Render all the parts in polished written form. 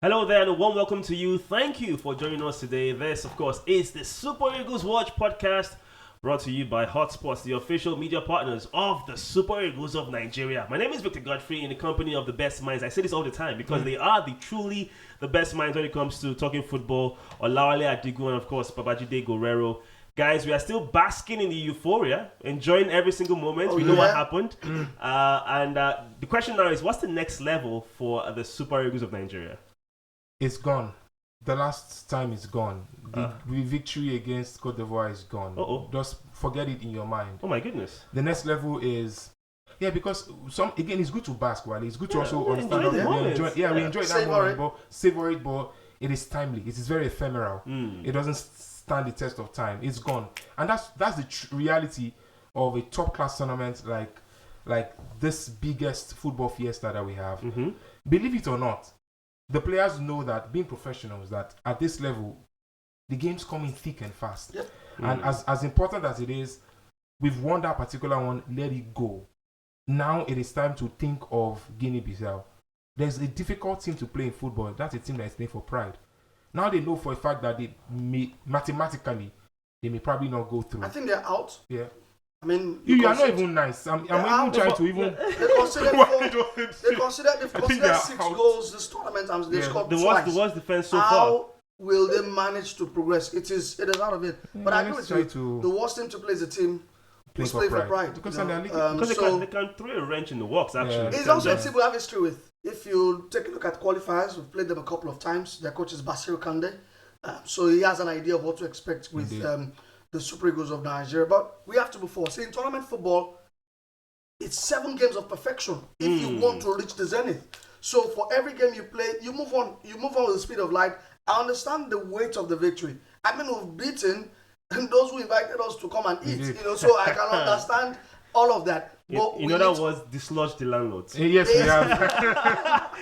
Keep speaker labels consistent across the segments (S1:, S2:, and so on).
S1: Hello there and a warm welcome to you. Thank you for joining us today. This, of course, is the Super Eagles Watch podcast brought to you by Hotspots, the official media partners of the Super Eagles of Nigeria. My name is Victor Godfrey in the company of the best minds. I say this all the time because they are truly the best minds when it comes to talking football. Olawale Adigun and, of course, Babajide Guerrero. Guys, we are still basking in the euphoria, enjoying every single moment. We know what happened. The question now is, what's the next level for the Super Eagles of Nigeria?
S2: It's gone. The last time is gone. The victory against Cote d'Ivoire is gone. Just forget it in your mind.
S1: Oh my goodness.
S2: The next level is... Yeah, because it's good to bask, while it's good to also understand.
S1: We
S2: enjoy that moment, but savor it, but it is timely. It is very ephemeral. It doesn't stand the test of time. It's gone. And that's the reality of a top-class tournament like this biggest football fiesta that we have. Believe it or not, the players know that, being professionals, that at this level, the game's coming thick and fast.
S3: Yep.
S2: And as important as it is, we've won that particular one, let it go. Now it is time to think of Guinea-Bissau. There's a difficult team to play in football. That's a team that is playing for pride. Now they know for a fact that they may probably not go through.
S3: I think they're out.
S2: Yeah.
S3: I mean,
S2: you are not even nice. I'm even trying to even.
S3: They've considered 6 goals this tournament, and they scored twice.
S1: The worst defense so far.
S3: How will they manage to progress? It is out of it. But I agree with you. The worst team to play is a team who's playing for pride.
S2: Because
S1: they can throw a wrench in the works. Actually,
S3: it's also a team we have history with. If you take a look at qualifiers, we've played them a couple of times. Their coach is Basiru Kande, so he has an idea of what to expect with the Super Eagles of Nigeria. But we have to move forward. See, in tournament football, it's 7 games of perfection if you want to reach the zenith. So for every game you play, you move on. You move on with the speed of light. I understand the weight of the victory. I mean, we've beaten those who invited us to come and eat. So I can understand all of that. But
S1: in other words, dislodge the landlords.
S2: Yes, we have.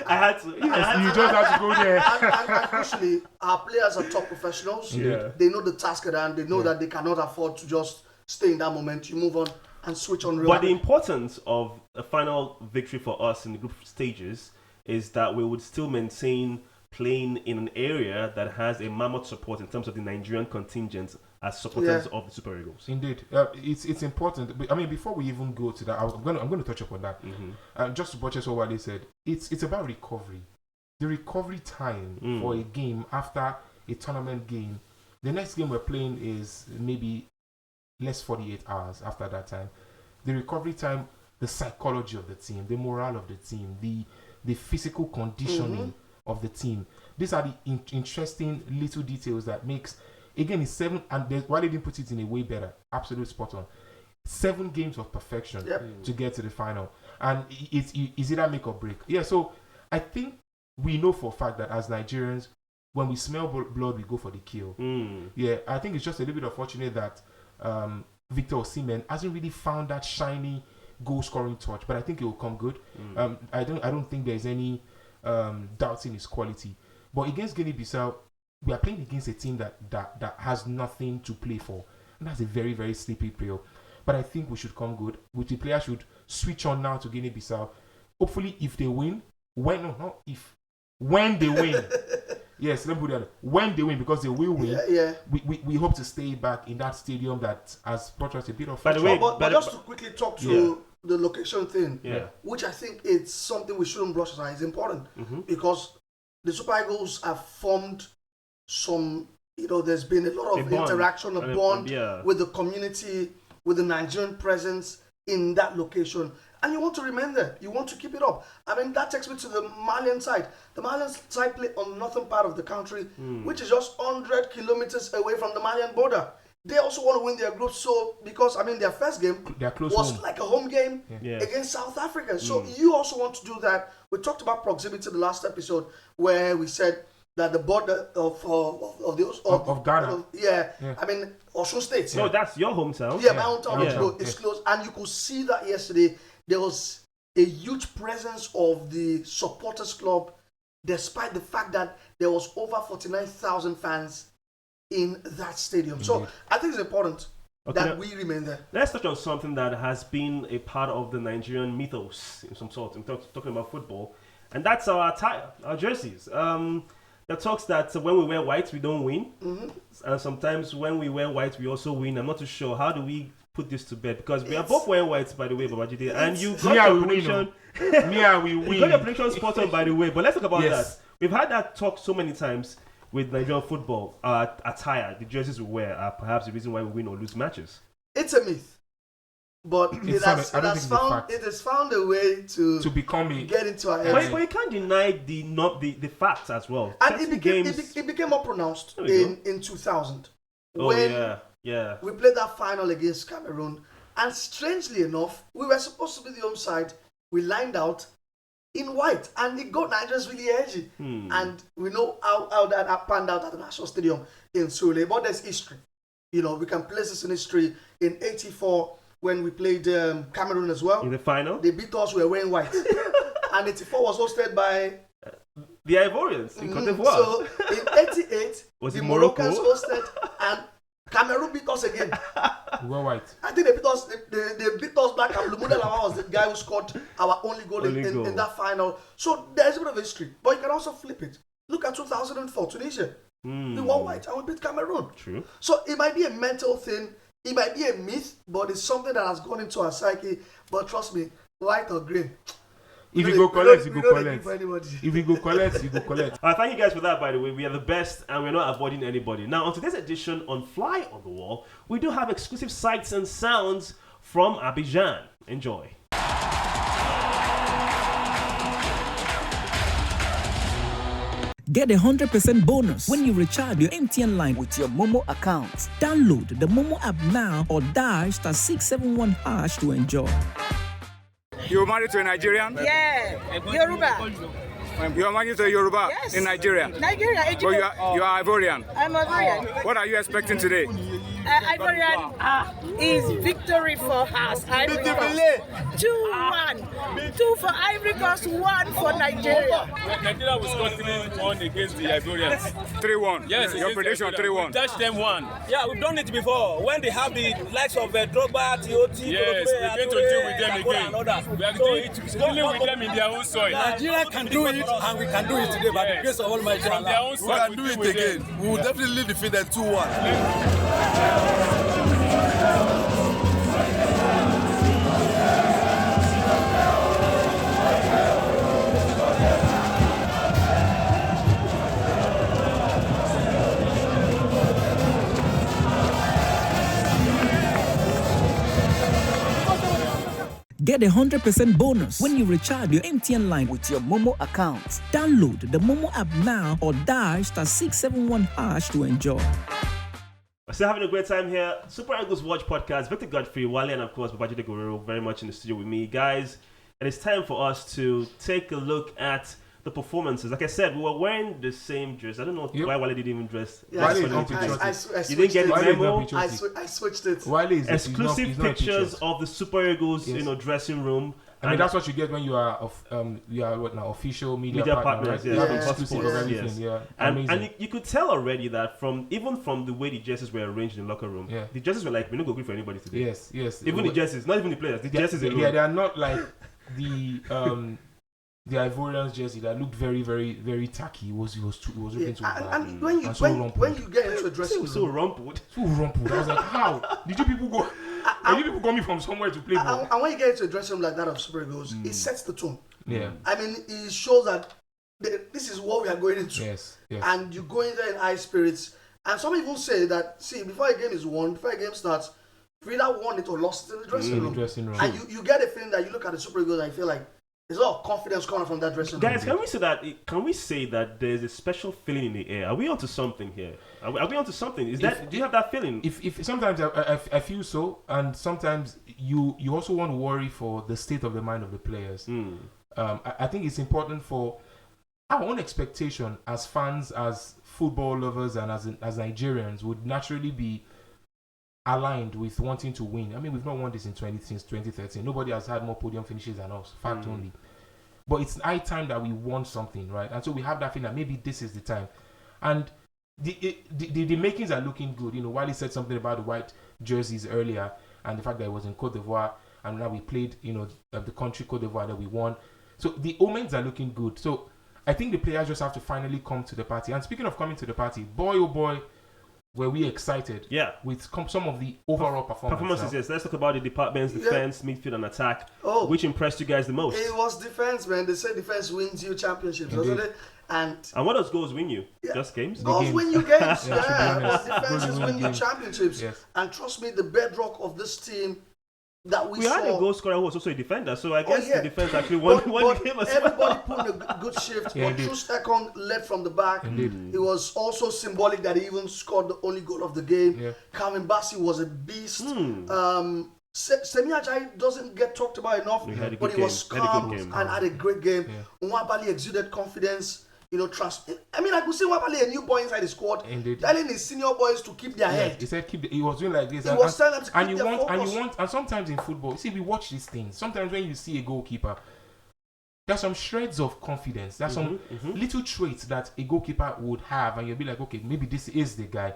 S1: I had to.
S2: You just have to go there.
S3: And crucially, our players are top professionals.
S1: Yeah.
S3: They know the task at hand. They know that they cannot afford to just stay in that moment. You move on and switch on real
S1: But the importance of a final victory for us in the group stages is that we would still maintain playing in an area that has a mammoth support in terms of the Nigerian contingent as supporters of the Super Eagles.
S2: Indeed, it's important. But, I mean, before we even go to that, I'm going to touch upon that. Just to buttress what Wale said, it's about recovery. The recovery time for a game after a tournament game. The next game we're playing is maybe less 48 hours after that time. The recovery time, the psychology of the team, the morale of the team, the physical conditioning of the team. These are the interesting little details that makes, again, it's 7, and why they didn't put it in a way better, absolute spot on. 7 games of perfection to get to the final, and it's either make or break. Yeah, so I think we know for a fact that as Nigerians, when we smell blood, we go for the kill. Yeah, I think it's just a little bit unfortunate that Victor Osimhen hasn't really found that shiny goal scoring touch, but I think it will come good. I don't think there's any doubts in his quality. But against Guinea-Bissau, we are playing against a team that has nothing to play for. And that's a very, very sleepy pill. But I think we should come good. The players should switch on now to Guinea-Bissau. Hopefully, if they win, when they win. Yes, let me put that. When they win, because they will win. We hope to stay back in that stadium that has brought us a bit of.
S1: By the way,
S3: but just to quickly talk to the location thing, which I think it's something we shouldn't brush aside. It's important because the Super Eagles have formed some. There's been a lot of interaction, a bond with the community, with the Nigerian presence in that location. And you want to remain there. You want to keep it up. I mean, that takes me to the Malian side. The Malian side play on the northern part of the country, which is just 100 kilometers away from the Malian border. They also want to win their group, because their first game was home. Like a home game against South Africa. So you also want to do that. We talked about proximity the last episode, where we said that the border of Ghana. I mean, Osun State.
S1: No, that's your hometown.
S3: Yeah, my hometown is close. And you could see that yesterday. There was a huge presence of the supporters club, despite the fact that there was over 49,000 fans in that stadium. So I think it's important that we remain there.
S1: Let's touch on something that has been a part of the Nigerian mythos in some sort. I'm talking about football. and that's our attire, our jerseys. The talks that when we wear white, we don't win, and sometimes when we wear white, we also win. I'm not too sure. How do we put this to bed? Because we are both wearing white, by the way, Babajide, and you got your prediction.
S2: We win.
S1: You got your prediction spot on, by the way. But let's talk about that. We've had that talk so many times with Nigerian football. Attire, the jerseys we wear, are perhaps the reason why we win or lose matches.
S3: It's a myth. But it has found a way to get into our heads.
S1: But you can't deny the facts as well.
S3: And it became more pronounced in 2000. When we played that final against Cameroon. And strangely enough, we were supposed to be the home side. We lined out in white. And it got Nigerians really edgy. And we know how that panned out at the National Stadium in Sule. But there's history. We can place this in history. In 84, when we played Cameroon as well.
S1: In the final?
S3: They beat us, we were wearing white. And 84 was hosted by...
S1: the Ivorians in Cote d'Ivoire.
S3: So, in 88, the Moroccans hosted, and Cameroon beat us again.
S2: We were white.
S3: I think they beat us black, and Lumunda Lawa was the guy who scored our only goal in that final. So, there's a bit of history. But you can also flip it. Look at 2004, Tunisia. We were white, and we beat Cameroon.
S1: True.
S3: So, it might be a mental thing. It might be a myth, but it's something that has gone into our psyche. But trust me, white or green.
S2: If you go collect, you go collect. If you go collect, you go collect.
S1: Thank you guys for that, by the way. We are the best and we're not avoiding anybody. Now, on today's edition on Fly on the Wall, we do have exclusive sights and sounds from Abidjan. Enjoy.
S4: Get a 100% bonus when you recharge your MTN line with your Momo account. Download the Momo app now or dial *671# to enjoy.
S5: You're married to a Nigerian?
S6: Yeah, Yoruba.
S5: You're married to a Yoruba in Nigeria?
S6: Nigeria, Egypt.
S5: But you are Ivorian?
S6: I'm Ivorian.
S5: What are you expecting today?
S6: Ivorian is victory for us. 2-1. 2 for Ivory Coast, 1 for Nigeria.
S7: Nigeria was scoring 1 against the Ivorians.
S5: 3-1?
S7: Yes.
S5: Your prediction 3-1?
S7: Touch them 1.
S8: Yeah, we've done it before. When they have the likes of Drogba, TOT,
S7: yes, we're going to deal with them again. We are dealing with them in their own soil.
S8: Nigeria can do it, and we can do it today by the grace of Almighty Allah.
S7: We can do it again.
S9: We will definitely defeat them 2-1.
S4: Get a 100% bonus when you recharge your MTN line with your Momo account. Download the Momo app now or dial *671# to enjoy.
S1: We're still having a great time here. Super Eagles Watch Podcast. Victor Godfrey, Wale, and of course, Babajide Guerrero very much in the studio with me. Guys, and it's time for us to take a look at the performances. Like I said, we were wearing the same dress. I don't know why Wale didn't even dress.
S3: Yeah,
S1: you didn't get the memo?
S3: I switched it.
S1: Exclusive pictures of the Super Eagles, dressing room.
S2: I mean, that's what you get when you are official media partners.
S1: Exclusive
S2: of everything. Yeah,
S1: and you could tell already that from the way the jerseys were arranged in the locker room, the jerseys were like, we're not going to go for anybody today.
S2: Yes.
S1: Even the jerseys, not even the players. The jerseys alone.
S2: Yeah, they are not like the Ivorians jersey that looked very, very, very tacky. It was looking too bad.
S3: And when you get into a dressing room,
S1: so rumpled.
S2: I was like, how did you people go? Are you people coming from somewhere to play ball?
S3: And when you get into a dressing room like that of Super Eagles, it sets the tone.
S2: Yeah.
S3: I mean, it shows that this is what we are going into.
S2: Yes.
S3: And you go in there in high spirits. And some even say that, before a game is won, before a game starts, if we either won it or lost it in the dressing room. And you get a feeling that you look at the Super Eagles and you feel like there's a lot of confidence coming from that dressing room.
S1: Guys, can we say that there's a special feeling in the air? Are we onto something here? Are we onto something? Do you have that feeling?
S2: If sometimes I feel so, and sometimes you also want to worry for the state of the mind of the players. I think it's important for our own expectation as fans, as football lovers, and as Nigerians would naturally be aligned with wanting to win. I mean, we've not won this since 2013. Nobody has had more podium finishes than us. Fact only. But it's high time that we want something, right? And so we have that feeling that maybe this is the time. And the makings are looking good. Wally said something about the white jerseys earlier and the fact that it was in Cote d'Ivoire, and now we played, the country Cote d'Ivoire that we won. So the omens are looking good. So I think the players just have to finally come to the party. And speaking of coming to the party, boy oh boy, were we excited with some of the overall performances.
S1: Yes, let's talk about the departments, defense, midfield, and attack. Which impressed you guys the most?
S3: It was defense, man. They say defense wins you championships, doesn't it? And
S1: what does goals win you? Just games?
S3: Goals win you games. But defenses win you championships.
S2: Yes.
S3: And trust me, the bedrock of this team that we saw.
S1: We had a goal scorer who was also a defender, so I guess the defense actually won the game as well.
S3: Everybody put in a good shift. But Trustekong led from the back.
S2: Indeed.
S3: It was also symbolic that he even scored the only goal of the game.
S2: Yeah.
S3: Calvin Bassey was a beast. Semi Ajayi doesn't get talked about enough, but he was calm and had a great game. Nwabali exuded confidence. Trust. I mean, I could see Nwabali, a new boy inside the squad, telling his senior boys to keep their head.
S2: He said he was doing like this.
S3: He was telling them to keep their focus.
S2: And sometimes in football, you see, we watch these things. Sometimes when you see a goalkeeper, there's some shreds of confidence. There's some little traits that a goalkeeper would have, and you'll be like, okay, maybe this is the guy.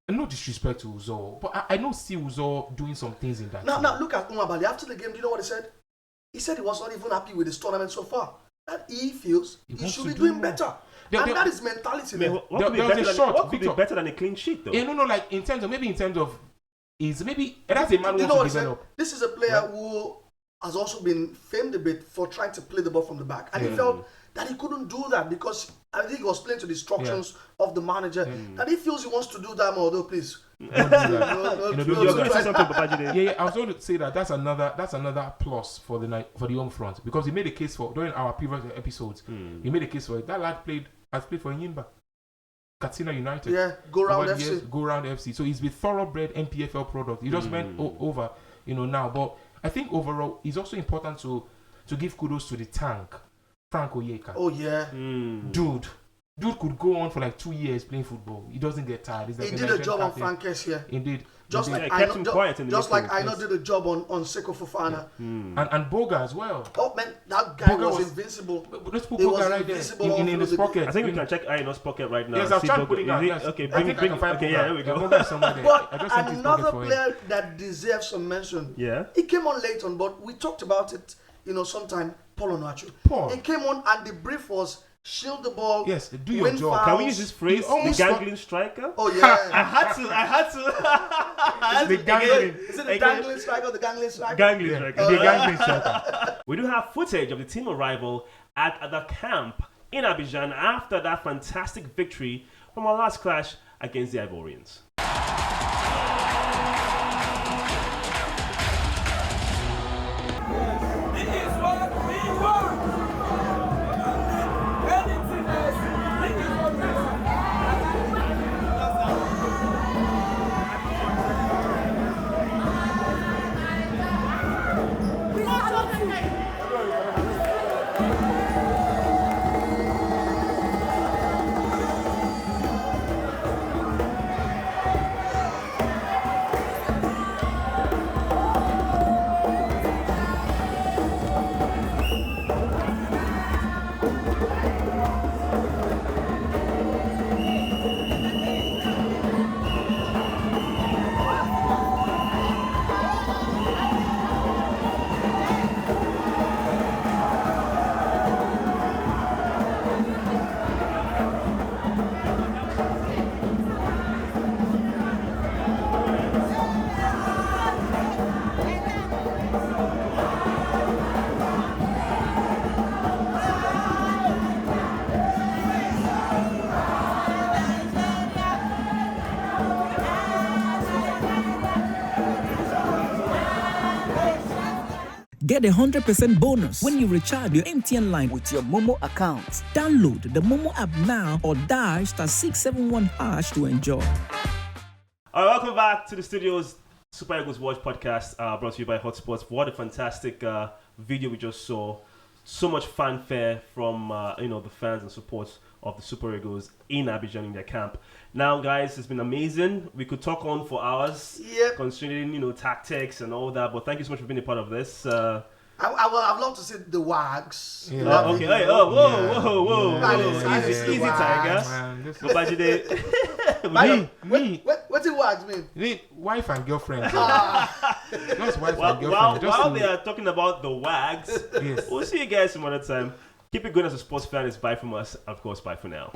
S2: And no disrespect to Uzo, but I don't see Uzo doing some things in that.
S3: Now look at Nwabali. After the game, do you know what he said? He said he was not even happy with his tournament so far. That he feels he should be doing better. And that is mentality.
S1: What could be better than a clean sheet, though?
S2: Yeah, no, like in terms of is maybe that's a man who wants to develop.
S3: This is a player who has also been famed a bit for trying to play the ball from the back, and he felt that he couldn't do that because I think he was playing to the instructions of the manager. And he feels he wants to do that more, though. Please,
S2: don't do that.
S1: You're going to say something,
S2: Yeah, I was going to say that's another plus for the home front, because he made a case for during our previous episodes. He made a case for it. That lad has played for Enyimba, Katsina United.
S3: Yeah, go round FC.
S2: So he's the thoroughbred NPFL product. He just went over, now. But I think overall, it's also important to give kudos to the tank, Frank Oyeka.
S3: Oh yeah,
S2: Dude could go on for like 2 years playing football. He doesn't get tired. He's like
S3: he did a job on Frankes here.
S2: Indeed.
S3: Just like I know did a job on Seko Fofana.
S2: And Boga as well.
S3: Oh man, that guy was invincible.
S2: Let's put Boga right there in his pocket.
S1: I think we can check Aino's pocket right now.
S2: Yes, I've tried putting that.
S1: Okay, bring okay, yeah, there we go.
S3: But another player that deserves some mention.
S1: Yeah.
S3: He came on late on, but we talked about it, sometime. Paul Onuachu. He came on and the brief was shield the ball.
S2: Yes, do your job.
S3: Fouls.
S1: Can we use this phrase? The gangling striker?
S3: Oh yeah.
S1: I had to.
S2: The gangling.
S3: Is it the dangling striker or the gangling striker?
S1: Gangling striker.
S2: The gangling striker.
S1: We do have footage of the team arrival at the camp in Abidjan after that fantastic victory from our last clash against the Ivorians.
S4: Get a 100% bonus when you recharge your MTN line with your Momo account. Download the Momo app now or dial *671# to enjoy.
S1: All right, welcome back to the studios. Super Eagles Watch podcast brought to you by Hotspots. What a fantastic video we just saw. So much fanfare from the fans and supports of the Super Eagles in Abidjan in their camp. Now, guys, it's been amazing. We could talk on for hours, considering tactics and all that. But thank you so much for being a part of this.
S3: I'd love to see the wags.
S1: Yeah. Okay. Hey, whoa. Easy, Tiger.
S3: What do wags mean?
S2: Wife and girlfriend. Just wife
S1: While,
S2: and girlfriend.
S1: while they are talking about the wags,
S2: Yes.
S1: we'll see you guys some other time. Keep it good as a sports fan. It's bye from us. Of course, bye for now.